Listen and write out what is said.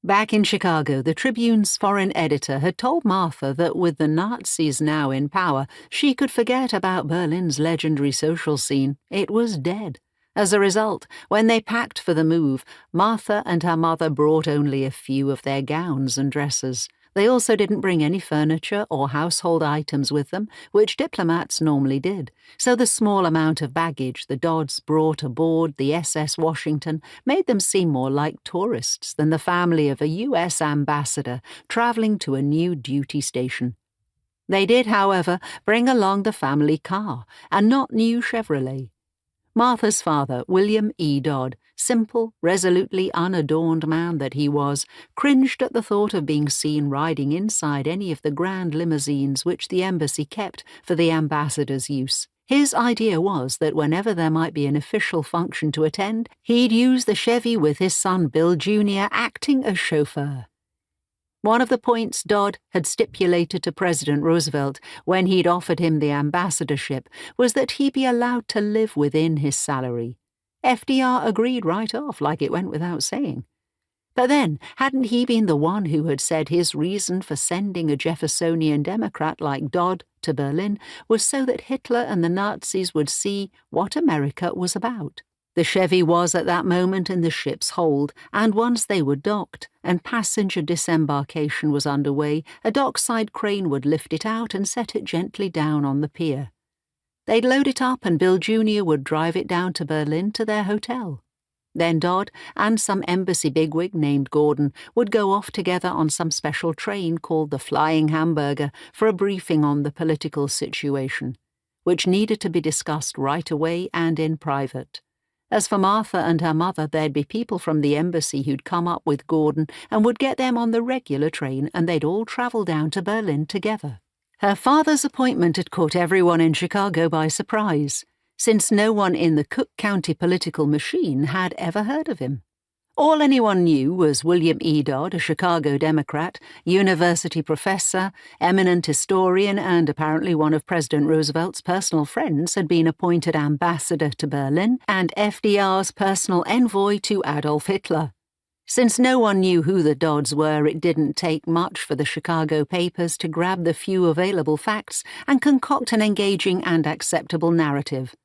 Back in Chicago, the Tribune's foreign editor had told Martha that with the Nazis now in power, she could forget about Berlin's legendary social scene. It was dead. As a result, when they packed for the move, Martha and her mother brought only a few of their gowns and dresses. They also didn't bring any furniture or household items with them, which diplomats normally did, so the small amount of baggage the Dodds brought aboard the SS Washington made them seem more like tourists than the family of a U.S. ambassador traveling to a new duty station. They did, however, bring along the family car, a not new Chevrolet. Martha's father, William E. Dodd, simple, resolutely unadorned man that he was, cringed at the thought of being seen riding inside any of the grand limousines which the embassy kept for the ambassador's use. His idea was that whenever there might be an official function to attend, he'd use the Chevy with his son Bill Jr. acting as chauffeur. One of the points Dodd had stipulated to President Roosevelt when he'd offered him the ambassadorship was that he be allowed to live within his salary. FDR agreed right off, like it went without saying. But then, hadn't he been the one who had said his reason for sending a Jeffersonian Democrat like Dodd to Berlin was so that Hitler and the Nazis would see what America was about? The Chevy was at that moment in the ship's hold, and once they were docked and passenger disembarkation was underway, a dockside crane would lift it out and set it gently down on the pier. They'd load it up and Bill Jr. would drive it down to Berlin to their hotel. Then Dodd and some embassy bigwig named Gordon would go off together on some special train called the Flying Hamburger for a briefing on the political situation, which needed to be discussed right away and in private. As for Martha and her mother, there'd be people from the embassy who'd come up with Gordon and would get them on the regular train, and they'd all travel down to Berlin together. Her father's appointment had caught everyone in Chicago by surprise, since no one in the Cook County political machine had ever heard of him. All anyone knew was William E. Dodd, a Chicago Democrat, university professor, eminent historian, and apparently one of President Roosevelt's personal friends, had been appointed ambassador to Berlin and FDR's personal envoy to Adolf Hitler. Since no one knew who the Dodds were, it didn't take much for the Chicago papers to grab the few available facts and concoct an engaging and acceptable narrative.